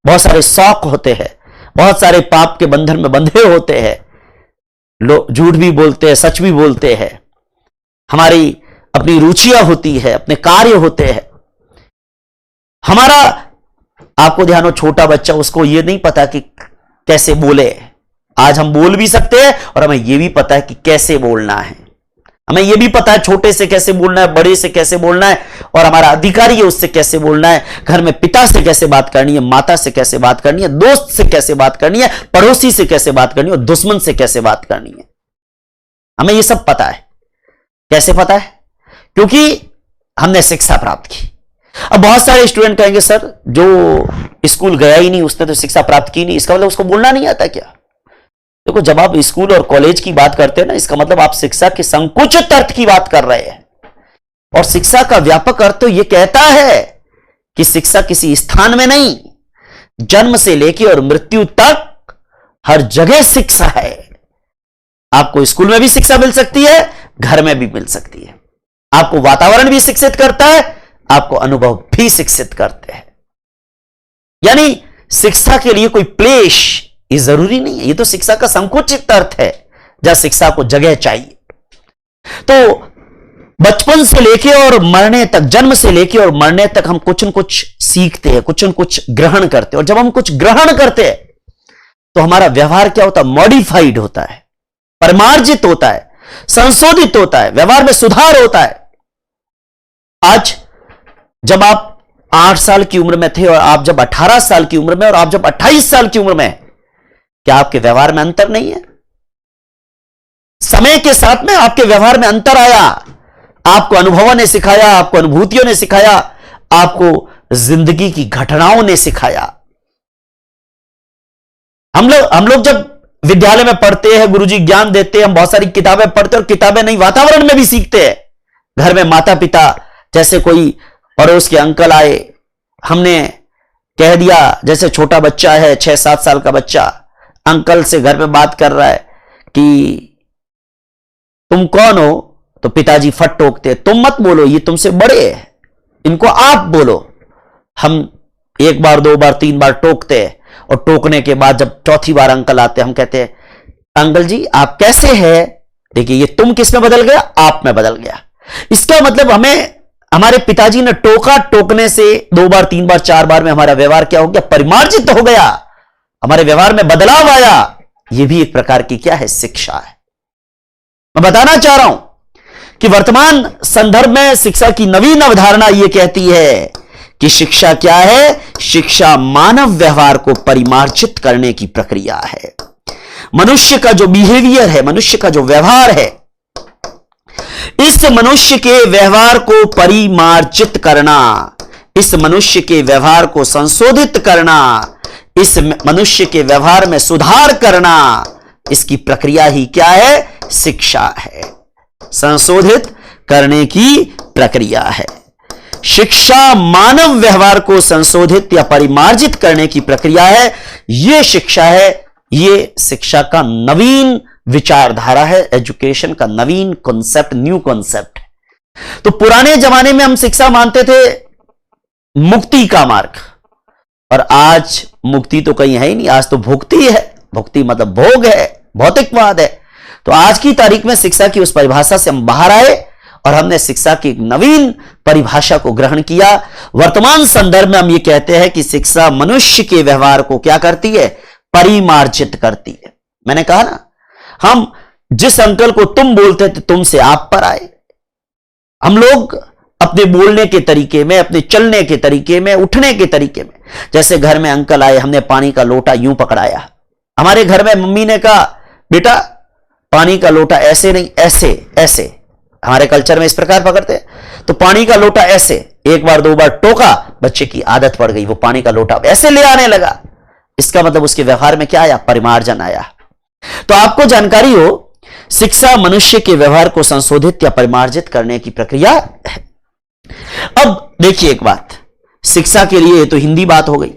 बहुत सारे शौक होते हैं, बहुत सारे पाप के बंधन में बंधे होते हैं। लोग झूठ भी बोलते हैं, सच भी बोलते हैं, हमारी अपनी रुचियां होती है, अपने कार्य होते हैं। हमारा, आपको ध्यान हो, छोटा बच्चा, उसको यह नहीं पता कि कैसे बोले। आज हम बोल भी सकते हैं और हमें यह भी पता है कि कैसे बोलना है। हमें यह भी पता है छोटे से कैसे बोलना है, बड़े से कैसे बोलना है, और हमारा अधिकारी है उससे कैसे बोलना है। घर में पिता से कैसे बात करनी है, माता से कैसे बात करनी है, दोस्त से कैसे बात करनी है, पड़ोसी से कैसे बात करनी है, और दुश्मन से कैसे बात करनी है। हमें यह सब पता है। कैसे पता है? क्योंकि हमने शिक्षा प्राप्त की। अब बहुत सारे स्टूडेंट कहेंगे, सर जो स्कूल गया ही नहीं उसने तो शिक्षा प्राप्त की नहीं, इसका मतलब उसको बोलना नहीं आता क्या? देखो, जब आप स्कूल और कॉलेज की बात करते हैं ना, इसका मतलब आप शिक्षा के संकुचित अर्थ की बात कर रहे हैं। और शिक्षा का व्यापक अर्थ तो यह कहता है कि शिक्षा किसी स्थान में नहीं, जन्म से लेकर और मृत्यु तक हर जगह शिक्षा है। आपको स्कूल में भी शिक्षा मिल सकती है, घर में भी मिल सकती है। आपको वातावरण भी शिक्षित करता है, आपको अनुभव भी शिक्षित करते हैं। यानी शिक्षा के लिए कोई प्लेस ये जरूरी नहीं है। ये तो शिक्षा का संकुचित अर्थ है, जहां शिक्षा को जगह चाहिए। तो बचपन से लेके और मरने तक, जन्म से लेके और मरने तक हम कुछ न कुछ सीखते हैं, कुछ न कुछ ग्रहण करते हैं। और जब हम कुछ ग्रहण करते हैं तो हमारा व्यवहार क्या होता है? मॉडिफाइड होता है, परिमार्जित होता है, संशोधित होता है, व्यवहार में सुधार होता है। आज जब आप 8 साल की उम्र में थे और आप जब 18 साल की उम्र में और आप जब 28 साल की उम्र में, क्या आपके व्यवहार में अंतर नहीं है? समय के साथ में आपके व्यवहार में अंतर आया। आपको अनुभवों ने सिखाया, आपको अनुभूतियों ने सिखाया, आपको जिंदगी की घटनाओं ने सिखाया। हम लोग जब विद्यालय में पढ़ते हैं, गुरुजी ज्ञान देते हैं, हम बहुत सारी किताबें पढ़ते हैं, और किताबें नहीं, वातावरण में भी सीखते हैं। घर में माता पिता, जैसे कोई पड़ोस के अंकल आए, हमने कह दिया, जैसे छोटा बच्चा है 6-7 साल का बच्चा, अंकल से घर में बात कर रहा है कि तुम कौन हो, तो पिताजी फट टोकते, तुम मत बोलो, ये तुमसे बड़े हैं, इनको आप बोलो। हम 1 बार 2 बार 3 बार टोकते हैं, और टोकने के बाद जब चौथी बार अंकल आते हैं, हम कहते हैं अंकल जी आप कैसे हैं? देखिए, ये तुम किस में बदल गया? आप में बदल गया। इसका मतलब हमारे पिताजी ने टोका, टोकने से 2 बार 3 बार 4 बार में हमारा व्यवहार क्या हो गया? परिमार्जित हो गया, हमारे व्यवहार में बदलाव आया। यह भी एक प्रकार की क्या है? शिक्षा है। मैं बताना चाह रहा हूं कि वर्तमान संदर्भ में शिक्षा की नवीन अवधारणा यह कहती है कि शिक्षा क्या है? शिक्षा मानव व्यवहार को परिमार्जित करने की प्रक्रिया है। मनुष्य का जो बिहेवियर है, मनुष्य का जो व्यवहार है, इस मनुष्य के व्यवहार को परिमार्जित करना, इस मनुष्य के व्यवहार को संशोधित करना, इस मनुष्य के व्यवहार में सुधार करना, इसकी प्रक्रिया ही क्या है? शिक्षा है। संशोधित करने की प्रक्रिया है। शिक्षा मानव व्यवहार को संशोधित या परिमार्जित करने की प्रक्रिया है। यह शिक्षा है, यह शिक्षा का नवीन विचारधारा है, एजुकेशन का नवीन कॉन्सेप्ट, न्यू कॉन्सेप्ट। तो पुराने जमाने में हम शिक्षा मानते थे मुक्ति का मार्ग, और आज मुक्ति तो कहीं है ही नहीं, आज तो भुक्ति है। भुक्ति मतलब भोग है, भौतिकवाद है। तो आज की तारीख में शिक्षा की उस परिभाषा से हम बाहर आए और हमने शिक्षा की एक नवीन परिभाषा को ग्रहण किया। वर्तमान संदर्भ में हम ये कहते हैं कि शिक्षा मनुष्य के व्यवहार को क्या करती है? परिमार्जित करती है। मैंने कहा ना, हम जिस अंकल को तुम बोलते थे, तुमसे आप पर आए। हम लोग अपने बोलने के तरीके में, अपने चलने के तरीके में, उठने के तरीके में, जैसे घर में अंकल आए, हमने पानी का लोटा यूं पकड़ाया। हमारे घर में मम्मी ने कहा, बेटा पानी का लोटा ऐसे नहीं, ऐसे ऐसे। हमारे कल्चर में इस प्रकार पकड़ते हैं। तो पानी का लोटा ऐसे, एक बार दो बार टोका, बच्चे की आदत पड़ गई, वो पानी का लोटा ऐसे ले आने लगा। इसका मतलब उसके व्यवहार में क्या आया? परिमार्जन आया। तो आपको जानकारी हो, शिक्षा मनुष्य के व्यवहार को संशोधित या परिमार्जित करने की प्रक्रिया है। अब देखिए एक बात, शिक्षा के लिए तो हिंदी बात हो गई,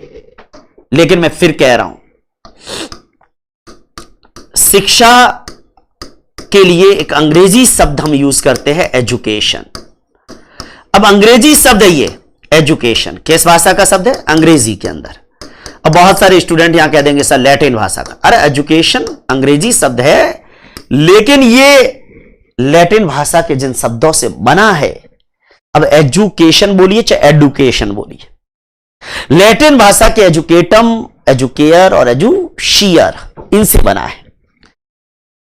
लेकिन मैं फिर कह रहा हूं, शिक्षा के लिए एक अंग्रेजी शब्द हम यूज करते हैं, एजुकेशन। अब अंग्रेजी शब्द है ये एजुकेशन, किस भाषा का शब्द है? अंग्रेजी के अंदर। अब बहुत सारे स्टूडेंट यहां कह देंगे सर लैटिन भाषा का। अरे एजुकेशन अंग्रेजी शब्द है, लेकिन ये लैटिन भाषा के जिन शब्दों से बना है, अब एजुकेशन बोलिए चाहे एडुकेशन बोलिए, लैटिन भाषा के एजुकेटम, एजुकेयर और एजुशियर, इनसे बना है।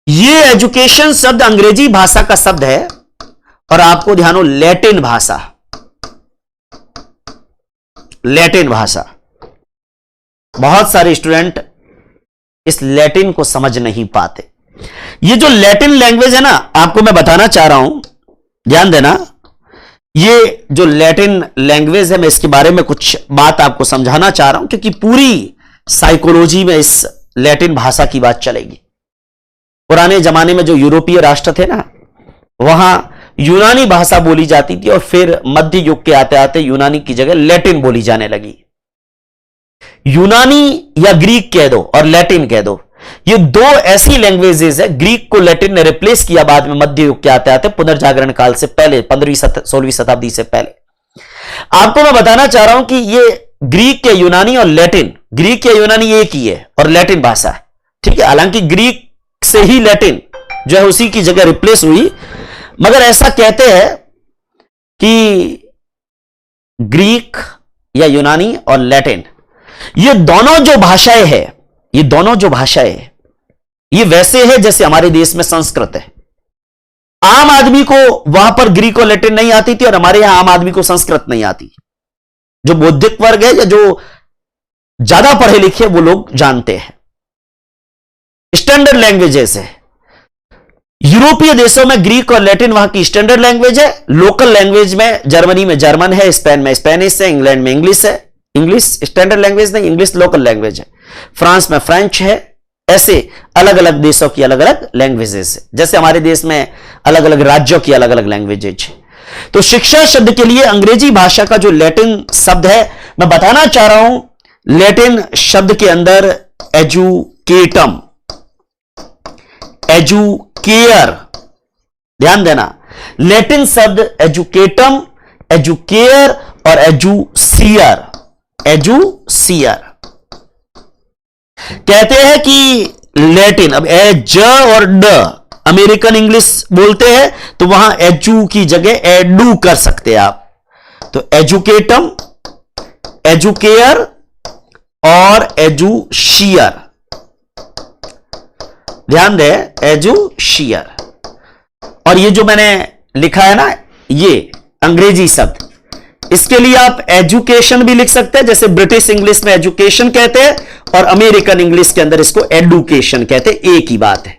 ये एजुकेशन शब्द अंग्रेजी भाषा का शब्द है, और आपको ध्यान हो, लैटिन भाषा, लैटिन भाषा। बहुत सारे स्टूडेंट इस लैटिन को समझ नहीं पाते। ये जो लैटिन लैंग्वेज है ना, आपको मैं बताना चाह रहा हूं, ध्यान देना। ये जो लैटिन लैंग्वेज है, मैं इसके बारे में कुछ बात आपको समझाना चाह रहा हूं, क्योंकि पूरी साइकोलॉजी में इस लैटिन भाषा की बात चलेगी। पुराने जमाने में जो यूरोपीय राष्ट्र थे ना, वहां यूनानी भाषा बोली जाती थी, और फिर मध्य युग के आते आते यूनानी की जगह लैटिन बोली जाने लगी। यूनानी या ग्रीक कह दो और लैटिन कह दो, ये दो ऐसी लैंग्वेजेस है। ग्रीक को लैटिन ने रिप्लेस किया बाद में, मध्य युग के आते आते, पुनर्जागरण काल से पहले, 15वीं-16वीं शताब्दी से पहले। आपको मैं बताना चाह रहा हूं कि ये ग्रीक या यूनानी और लैटिन, ग्रीक या यूनानी एक ही है और लैटिन भाषा है, ठीक है। हालांकि ग्रीक से ही लैटिन जो है उसी की जगह रिप्लेस हुई, मगर ऐसा कहते हैं कि ग्रीक या यूनानी और लैटिन, ये दोनों जो भाषाएं हैं, ये दोनों जो भाषाएं, ये वैसे है जैसे हमारे देश में संस्कृत है। आम आदमी को वहां पर ग्रीक और लैटिन नहीं आती थी, और हमारे यहां आम आदमी को संस्कृत नहीं आती। जो बौद्धिक वर्ग है या जो ज्यादा पढ़े लिखे, वो लोग जानते हैं। स्टैंडर्ड लैंग्वेजेस है। यूरोपीय देशों में ग्रीक और लैटिन वहां की स्टैंडर्ड लैंग्वेज है। लोकल लैंग्वेज में जर्मनी में जर्मन है, स्पेन में स्पेनिश है, इंग्लैंड में इंग्लिश है। इंग्लिश स्टैंडर्ड लैंग्वेज नहीं, इंग्लिश लोकल लैंग्वेज है। फ्रांस में फ्रेंच है। ऐसे अलग अलग देशों की अलग अलग लैंग्वेजेस है, जैसे हमारे देश में अलग अलग राज्यों की अलग अलग लैंग्वेजेज है। तो शिक्षा शब्द के लिए अंग्रेजी भाषा का जो लैटिन शब्द है, मैं बताना चाह रहा हूं, लैटिन शब्द के अंदर एजुकेटम, एजुकेयर, ध्यान देना, लैटिन शब्द एजुकेटम, एजुकेयर और एजुसियर, एजुसियर। कहते हैं कि लैटिन, अब ज और ड अमेरिकन इंग्लिश बोलते हैं, तो वहां एजू की जगह एडू कर सकते हैं आप। तो एजुकेटम, एजुकेयर और एजुशियर, ध्यान दे, एजुशियर। और ये जो मैंने लिखा है ना, ये अंग्रेजी शब्द, इसके लिए आप एजुकेशन भी लिख सकते हैं, जैसे ब्रिटिश इंग्लिश में एजुकेशन कहते हैं और अमेरिकन इंग्लिश के अंदर इसको एडुकेशन कहते हैं, एक ही बात है।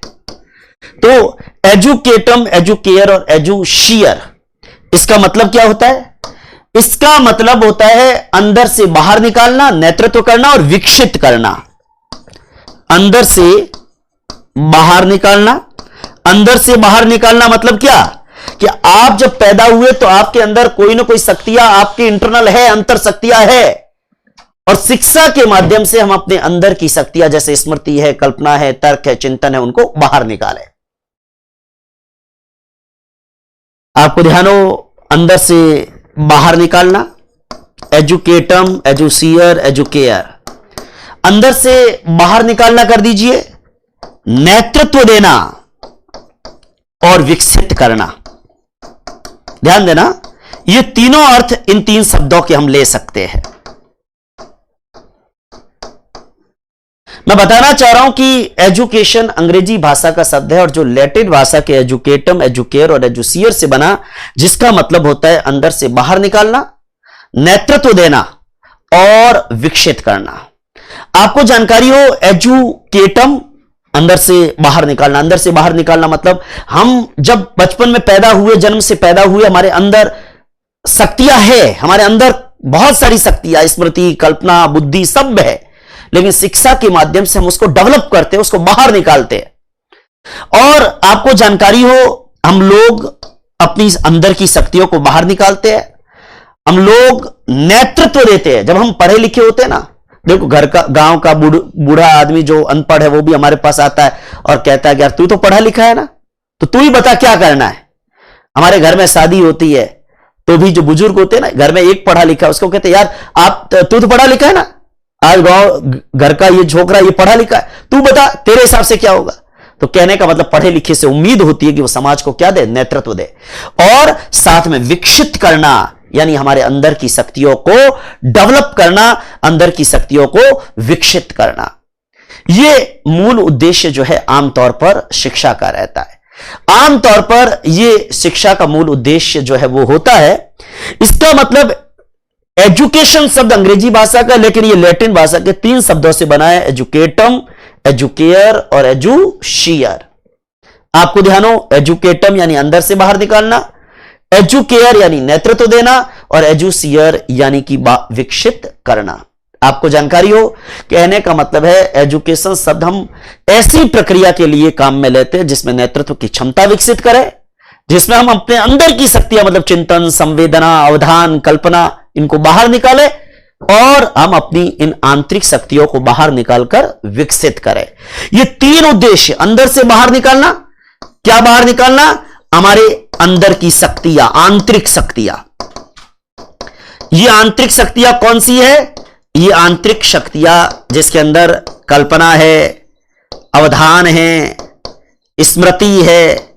तो एजुकेटम, एजुकेयर और एजुशियर, इसका मतलब क्या होता है? इसका मतलब होता है अंदर से बाहर निकालना, नेतृत्व करना और विकसित करना। अंदर से बाहर निकालना, अंदर से बाहर निकालना मतलब क्या कि आप जब पैदा हुए तो आपके अंदर कोई ना कोई शक्तियां आपकी इंटरनल है, अंतर शक्तियां है, और शिक्षा के माध्यम से हम अपने अंदर की शक्तियां जैसे स्मृति है, कल्पना है, तर्क है, चिंतन है, उनको बाहर निकालें। आपको ध्यान हो, अंदर से बाहर निकालना, एजुकेटम, एजुसियर, एजुकेयर, अंदर से बाहर निकालना कर दीजिए, नेतृत्व देना और विकसित करना। ध्यान देना, ये तीनों अर्थ इन तीन शब्दों के हम ले सकते हैं। मैं बताना चाह रहा हूं कि एजुकेशन अंग्रेजी भाषा का शब्द है और जो लैटिन भाषा के एजुकेटम, एजुकेयर और एजुसियर से बना, जिसका मतलब होता है अंदर से बाहर निकालना, नेतृत्व देना और विकसित करना। आपको जानकारी हो, एजुकेटम अंदर से बाहर निकालना, अंदर से बाहर निकालना मतलब हम जब बचपन में पैदा हुए, जन्म से पैदा हुए, हमारे अंदर शक्तियां है, हमारे अंदर बहुत सारी शक्तियां, स्मृति, कल्पना, बुद्धि सब है, लेकिन शिक्षा के माध्यम से हम उसको डेवलप करते हैं, उसको बाहर निकालते हैं। और आपको जानकारी हो, हम लोग अपनी अंदर की शक्तियों को बाहर निकालते हैं, हम लोग नेतृत्व देते हैं। जब हम पढ़े लिखे होते हैं ना, देखो घर का, गांव का बूढ़ा आदमी जो अनपढ़ है वो भी हमारे पास आता है और कहता है कि यार तू तो पढ़ा लिखा है ना, तो तू ही बता क्या करना है। हमारे घर में शादी होती है तो भी जो बुजुर्ग होते हैं ना, घर में एक पढ़ा लिखा, उसको कहते हैं यार तू तो पढ़ा लिखा है ना, आज गांव घर का ये छोकरा ये पढ़ा लिखा है, तू बता तेरे हिसाब से क्या होगा। तो कहने का मतलब पढ़े लिखे से उम्मीद होती है कि वो समाज को क्या दे, नेतृत्व दे, और साथ में विकसित करना, यानी हमारे अंदर की शक्तियों को डेवलप करना, अंदर की शक्तियों को विकसित करना। यह मूल उद्देश्य जो है आमतौर पर शिक्षा का रहता है। आमतौर पर यह शिक्षा का मूल उद्देश्य जो है वो होता है, इसका मतलब एजुकेशन शब्द अंग्रेजी भाषा का, लेकिन यह लैटिन भाषा के तीन शब्दों से बना है, एजुकेटम, एजुकेयर और एजुशियर। आपको ध्यान हो, एजुकेटम यानी अंदर से बाहर निकालना, एजुकेयर यानी नेतृत्व देना और एजुसियर यानी कि विकसित करना। आपको जानकारी हो, कहने का मतलब है एजुकेशन शब्द हम ऐसी प्रक्रिया के लिए काम में लेते हैं जिसमें नेतृत्व की क्षमता विकसित करें, जिसमें हम अपने अंदर की शक्तियां मतलब चिंतन, संवेदना, अवधान, कल्पना, इनको बाहर निकालें और हम अपनी इन आंतरिक शक्तियों को बाहर निकालकर विकसित करें। ये तीन उद्देश्य, अंदर से बाहर निकालना, क्या बाहर निकालना, हमारे अंदर की शक्तियां, आंतरिक शक्तियां। ये आंतरिक शक्तियां कौन सी है? ये आंतरिक शक्तियां जिसके अंदर कल्पना है, अवधान है, स्मृति है,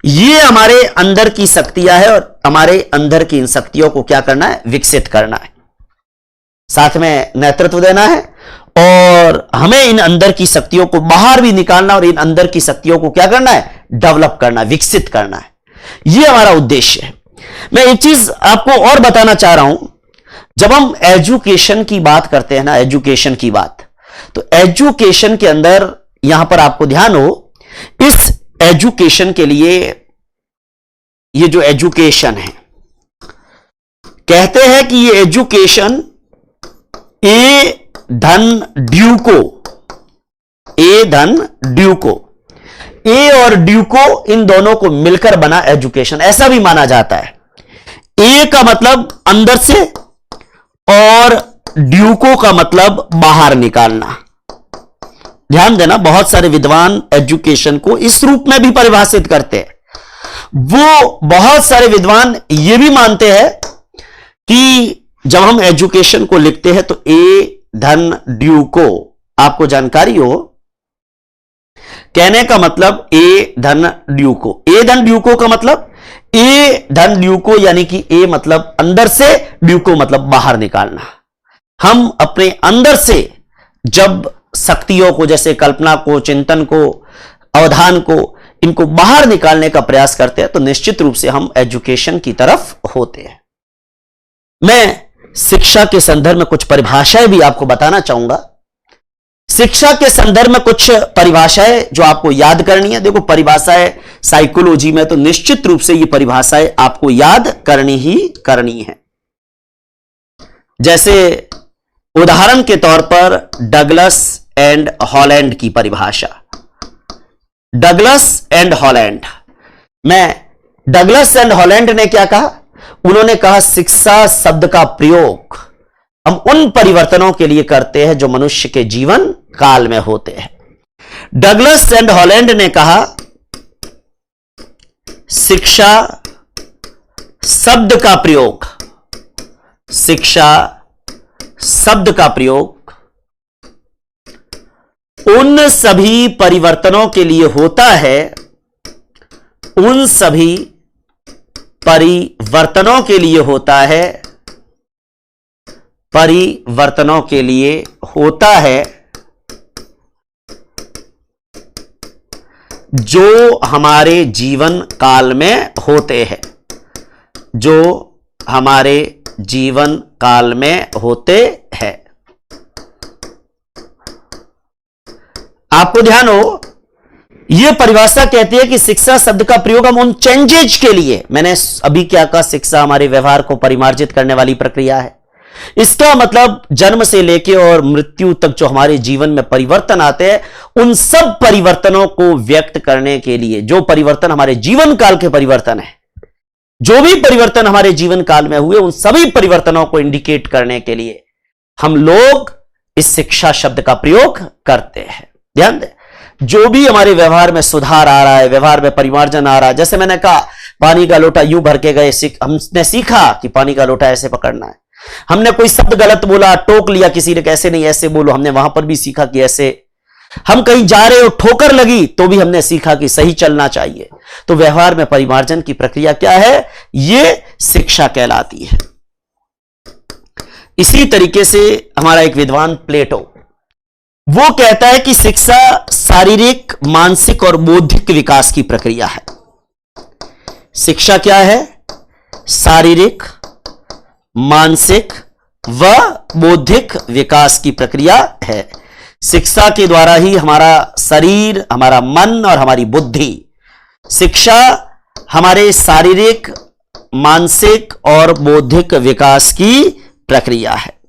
ये हमारे अंदर की शक्तियां है और हमारे अंदर की इन शक्तियों को क्या करना है, विकसित करना है, साथ में नेतृत्व देना है और हमें इन अंदर की शक्तियों को बाहर भी निकालना और इन अंदर की शक्तियों को क्या करना है, डेवलप करना, विकसित करना है। यह हमारा उद्देश्य है। मैं एक चीज आपको और बताना चाह रहा हूं, जब हम एजुकेशन की बात करते हैं ना, एजुकेशन की बात, तो एजुकेशन के अंदर यहां पर आपको ध्यान हो, इस एजुकेशन के लिए ये जो एजुकेशन है, कहते हैं कि ये एजुकेशन ए धन ड्यूको, ए धन ड्यूको, ए और ड्यूको इन दोनों को मिलकर बना एजुकेशन, ऐसा भी माना जाता है। ए का मतलब अंदर से और ड्यूको का मतलब बाहर निकालना। ध्यान देना, बहुत सारे विद्वान एजुकेशन को इस रूप में भी परिभाषित करते हैं। वो बहुत सारे विद्वान ये भी मानते हैं कि जब हम एजुकेशन को लिखते हैं तो ए धन ड्यूको, आपको जानकारी हो, कहने का मतलब ए धन ड्यूको, ए धन ड्यूको का मतलब ए धन ड्यूको यानी कि ए मतलब अंदर से, ड्यूको मतलब बाहर निकालना। हम अपने अंदर से जब शक्तियों को, जैसे कल्पना को, चिंतन को, अवधान को, इनको बाहर निकालने का प्रयास करते हैं तो निश्चित रूप से हम एजुकेशन की तरफ होते हैं। मैं शिक्षा के संदर्भ में कुछ परिभाषाएं भी आपको बताना चाहूंगा। शिक्षा के संदर्भ में कुछ परिभाषाएं जो आपको याद करनी है। देखो, परिभाषाएं साइकोलॉजी में तो निश्चित रूप से ये परिभाषाएं आपको याद करनी ही करनी है। जैसे उदाहरण के तौर पर डगलस एंड हॉलैंड की परिभाषा। डगलस एंड हॉलैंड में डगलस एंड हॉलैंड ने क्या कहा? उन्होंने कहा शिक्षा शब्द का प्रयोग हम उन परिवर्तनों के लिए करते हैं जो मनुष्य के जीवन काल में होते हैं। डगलस एंड हॉलैंड ने कहा शिक्षा शब्द का प्रयोग, शिक्षा शब्द का प्रयोग उन सभी परिवर्तनों के लिए होता है, उन सभी परिवर्तनों के लिए होता है, परिवर्तनों के लिए होता है जो हमारे जीवन काल में होते हैं, जो हमारे जीवन काल में होते हैं। आपको ध्यान हो, यह परिभाषा कहती है कि शिक्षा शब्द का प्रयोग हम उन चेंजेज के लिए, मैंने अभी क्या कहा, शिक्षा हमारे व्यवहार को परिमार्जित करने वाली प्रक्रिया है। इसका मतलब जन्म से लेकर और मृत्यु तक जो हमारे जीवन में परिवर्तन आते हैं, उन सब परिवर्तनों को व्यक्त करने के लिए, जो परिवर्तन हमारे जीवन काल के परिवर्तन है, जो भी परिवर्तन हमारे जीवन काल में हुए, उन सभी परिवर्तनों को इंडिकेट करने के लिए हम लोग इस शिक्षा शब्द का प्रयोग करते हैं। ध्यान दें, जो भी हमारे व्यवहार में सुधार आ रहा है, व्यवहार में परिमार्जन आ रहा है, जैसे मैंने कहा पानी का लोटा यूं भर के गए, हमने सीखा कि पानी का लोटा ऐसे पकड़ना है। हमने कोई शब्द गलत बोला, टोक लिया किसी ने, कैसे नहीं ऐसे बोलो, हमने वहां पर भी सीखा कि ऐसे। हम कहीं जा रहे हो, ठोकर लगी तो भी हमने सीखा कि सही चलना चाहिए। तो व्यवहार में परिमार्जन की प्रक्रिया क्या है? यह शिक्षा कहलाती है। इसी तरीके से हमारा एक विद्वान प्लेटो, वो कहता है कि शिक्षा शारीरिक, मानसिक और बौद्धिक विकास की प्रक्रिया है। शिक्षा क्या है? शारीरिक, मानसिक व बौद्धिक विकास की प्रक्रिया है। शिक्षा के द्वारा ही हमारा शरीर, हमारा मन और हमारी बुद्धि, शिक्षा हमारे शारीरिक, मानसिक और बौद्धिक विकास की प्रक्रिया है।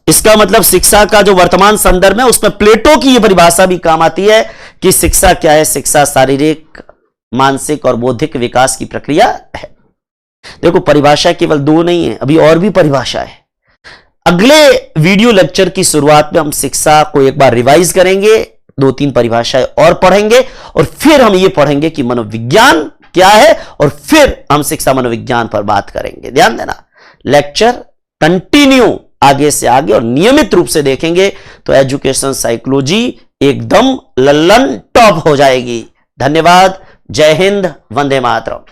इसका मतलब शिक्षा का जो वर्तमान संदर्भ है उसमें प्लेटो की यह परिभाषा भी काम आती है कि शिक्षा क्या है? शिक्षा शारीरिक, मानसिक और बौद्धिक विकास की प्रक्रिया है। देखो, परिभाषा केवल दो नहीं है, अभी और भी परिभाषा है। अगले वीडियो लेक्चर की शुरुआत में हम शिक्षा को एक बार रिवाइज करेंगे, 2-3 परिभाषाएं और पढ़ेंगे और फिर हम ये पढ़ेंगे कि मनोविज्ञान क्या है और फिर हम शिक्षा मनोविज्ञान पर बात करेंगे। ध्यान देना, लेक्चर कंटिन्यू आगे से आगे और नियमित रूप से देखेंगे तो एजुकेशन साइकोलॉजी एकदम लल्लन टॉप हो जाएगी। धन्यवाद। जय हिंद, वंदे मातरम।